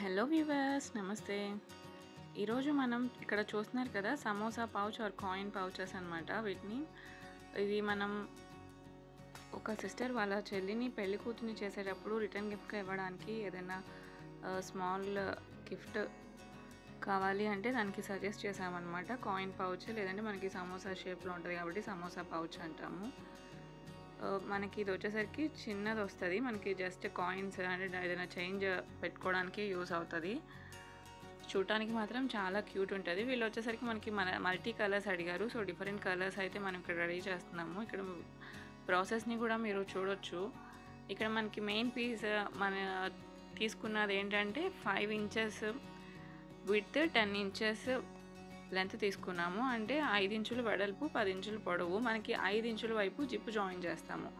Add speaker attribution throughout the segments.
Speaker 1: Hello viewers, నమస్తే. ఈరోజు మనం ఇక్కడ చూస్తున్నారు కదా, samosa pouch or coin pouches అనమాట. ఇది మనం ఒక సిస్టర్ వాళ్ళ చెల్లిని పెళ్లి కూతుర్ని చేసేటప్పుడు రిటర్న్ గిఫ్ట్గా ఇవ్వడానికి ఏదైనా స్మాల్ గిఫ్ట్ కావాలి అంటే దానికి సజెస్ట్ చేసామన్నమాట. కాయిన్ పౌచ్, లేదంటే మనకి సమోసా షేప్లో ఉంటుంది కాబట్టి సమోసా పౌచ్ అంటాము. మనకి ఇది వచ్చేసరికి చిన్నది వస్తుంది. మనకి జస్ట్ కాయిన్స్ అంటే ఏదైనా చేంజ్ పెట్టుకోవడానికి యూస్ అవుతుంది. చూడటానికి మాత్రం చాలా క్యూట్ ఉంటుంది. వీళ్ళు వచ్చేసరికి మనకి మల్టీ కలర్స్ అడిగారు. సో డిఫరెంట్ కలర్స్ అయితే మనం ఇక్కడ రెడీ చేస్తున్నాము. ఇక్కడ ప్రాసెస్ని కూడా మీరు చూడొచ్చు. ఇక్కడ మనకి మెయిన్ పీస్ మన తీసుకున్నది ఏంటంటే 5 ఇంచెస్ విడ్త్, 10 ఇంచెస్ లెంత్ తీసుకున్నాము. అంటే 5 ఇంచులు వెడల్పు, 10 ఇంచులు పొడవు. మనకి 5 ఇంచుల వైపు జిప్ జాయిన్ చేస్తాము.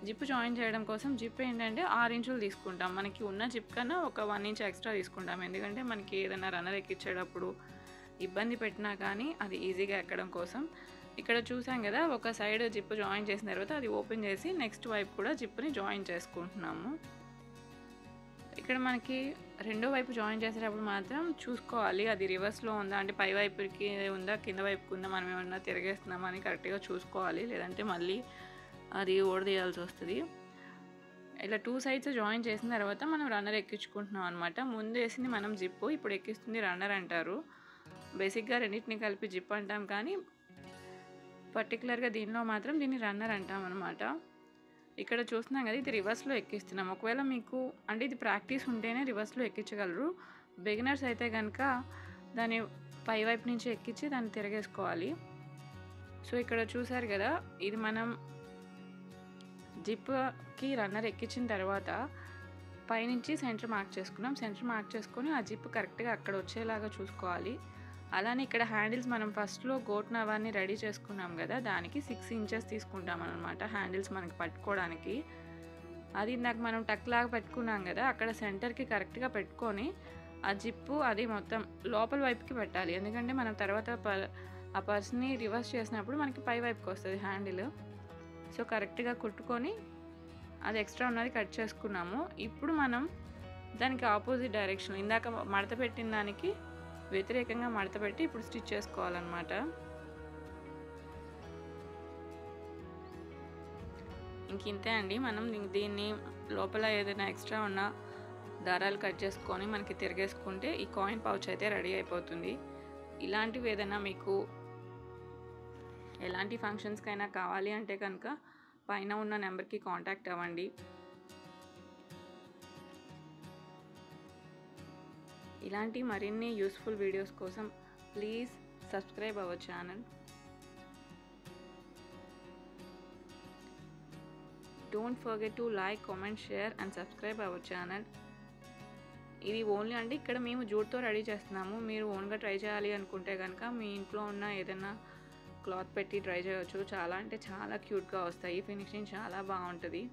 Speaker 1: జిప్ జాయిన్ చేయడం కోసం జిప్ ఏంటంటే 6 ఇంచులు తీసుకుంటాం. మనకి ఉన్న జిప్ కన్నా ఒక 1 ఇంచ్ ఎక్స్ట్రా తీసుకుంటాం. ఎందుకంటే మనకి ఏదైనా రన్నర్ ఎక్కించేటప్పుడు ఇబ్బంది పెట్టినా కానీ అది ఈజీగా ఎక్కడం కోసం. ఇక్కడ చూసాం కదా, ఒక సైడ్ జిప్ జాయిన్ చేసిన తర్వాత అది ఓపెన్ చేసి నెక్స్ట్ వైపు కూడా జిప్ని జాయిన్ చేసుకుంటున్నాము. ఇక్కడ మనకి రెండో వైపు జాయిన్ చేసేటప్పుడు మాత్రం చూసుకోవాలి అది రివర్స్లో ఉందా, అంటే పై వైపుకి ఉందా, కింద వైపుకి ఉందా, మనం ఏమన్నా తిరిగేస్తున్నామా అని కరెక్ట్గా చూసుకోవాలి. లేదంటే మళ్ళీ అది ఓడదీయాల్సి వస్తుంది. ఇలా 2 సైడ్స్ జాయిన్ చేసిన తర్వాత మనం రన్నర్ ఎక్కించుకుంటున్నాం అనమాట. ముందు వేసింది మనం జిప్పు, ఇప్పుడు ఎక్కిస్తుంది రన్నర్ అంటారు. బేసిక్గా రెండింటిని కలిపి జిప్ అంటాం, కానీ పర్టికులర్గా దీనిలో మాత్రం దీన్ని రన్నర్ అంటాం అనమాట. ఇక్కడ చూస్తున్నాం కదా, ఇది రివర్స్లో ఎక్కిస్తున్నాం. ఒకవేళ మీకు అంటే ఇది ప్రాక్టీస్ ఉంటేనే రివర్స్లో ఎక్కించగలరు. బిగినర్స్ అయితే కనుక దాన్ని పై వైపు నుంచి ఎక్కించి దాన్ని తిరగేసుకోవాలి. సో ఇక్కడ చూసారు కదా, ఇది మనం జిప్కి రన్నర్ ఎక్కించిన తర్వాత పైనుంచి సెంటర్ మార్క్ చేసుకున్నాం. సెంటర్ మార్క్ చేసుకొని ఆ జిప్ కరెక్ట్గా అక్కడ వచ్చేలాగా చూసుకోవాలి. అలానే ఇక్కడ హ్యాండిల్స్ మనం ఫస్ట్లో గోట్ నవాన్ని రెడీ చేసుకున్నాం కదా, దానికి 6 ఇంచెస్ తీసుకుంటాం అనమాట హ్యాండిల్స్ మనకి పట్టుకోవడానికి. అది ఇందాక మనం టక్ లాగా పెట్టుకున్నాం కదా, అక్కడ సెంటర్కి కరెక్ట్గా పెట్టుకొని ఆ జిప్పు అది మొత్తం లోపల వైపుకి పెట్టాలి. ఎందుకంటే మనం తర్వాత ఆ పర్స్ని రివర్స్ చేసినప్పుడు మనకి పై వైపుకి వస్తుంది హ్యాండిల్. సో కరెక్ట్గా కుట్టుకొని అది ఎక్స్ట్రా ఉన్నది కట్ చేసుకున్నాము. ఇప్పుడు మనం దానికి ఆపోజిట్ డైరెక్షన్, ఇందాక మడత పెట్టిన దానికి వ్యతిరేకంగా మడత పెట్టి ఇప్పుడు స్టిచ్ చేసుకోవాలన్నమాట. ఇంతే అండి. మనం దీన్ని లోపల ఏదైనా ఎక్స్ట్రా ఉన్న దారాలు కట్ చేసుకొని మనకి తిరిగేసుకుంటే ఈ కాయిన్ పౌచ్ అయితే రెడీ అయిపోతుంది. ఇలాంటివి ఏదైనా మీకు ఎలాంటి ఫంక్షన్స్కైనా కావాలి అంటే కనుక పైన ఉన్న నెంబర్కి కాంటాక్ట్ అవ్వండి. ఇలాంటి మరిన్ని యూస్ఫుల్ వీడియోస్ కోసం please subscribe our channel. Don't forget to like, comment, share and subscribe our channel. ఇది ఓన్లీ అంటే ఇక్కడ మేము జూట్తో రెడీ చేస్తున్నాము. మీరు ఓన్గా ట్రై చేయాలి అనుకుంటే కనుక మీ ఇంట్లో ఉన్న ఏదైనా క్లాత్ పెట్టి ట్రై చేయవచ్చు. చాలా అంటే చాలా క్యూట్గా వస్తాయి. ఫినిషింగ్ చాలా బాగుంటుంది.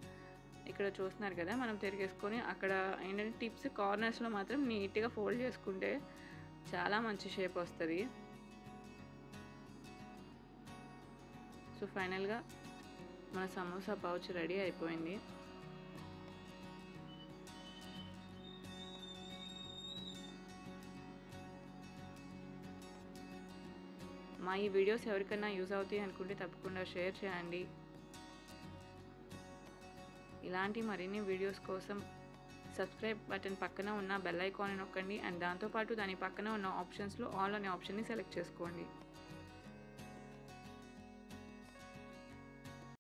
Speaker 1: ఇక్కడ చూస్తున్నారు కదా, మనం తిరిగేసుకొని అక్కడ ఏంటంటే టిప్స్ కార్నర్స్లో మాత్రం నీట్గా ఫోల్డ్ చేసుకుంటే చాలా మంచి షేప్ వస్తుంది. సో ఫైనల్గా మన సమోసా పౌచ్ రెడీ అయిపోయింది. మా ఈ వీడియోస్ ఎవరికైనా యూజ్ అవుతాయి అనుకుంటే తప్పకుండా షేర్ చేయండి. ఇలాంటి మరిన్ని వీడియోస్ కోసం సబ్స్క్రైబ్ బటన్ పక్కన ఉన్న బెల్ ఐకాన్ని నొక్కండి. అండ్ దాంతోపాటు దాని పక్కన ఉన్న ఆప్షన్స్లో ఆల్ అనే ఆప్షన్ని సెలెక్ట్ చేసుకోండి.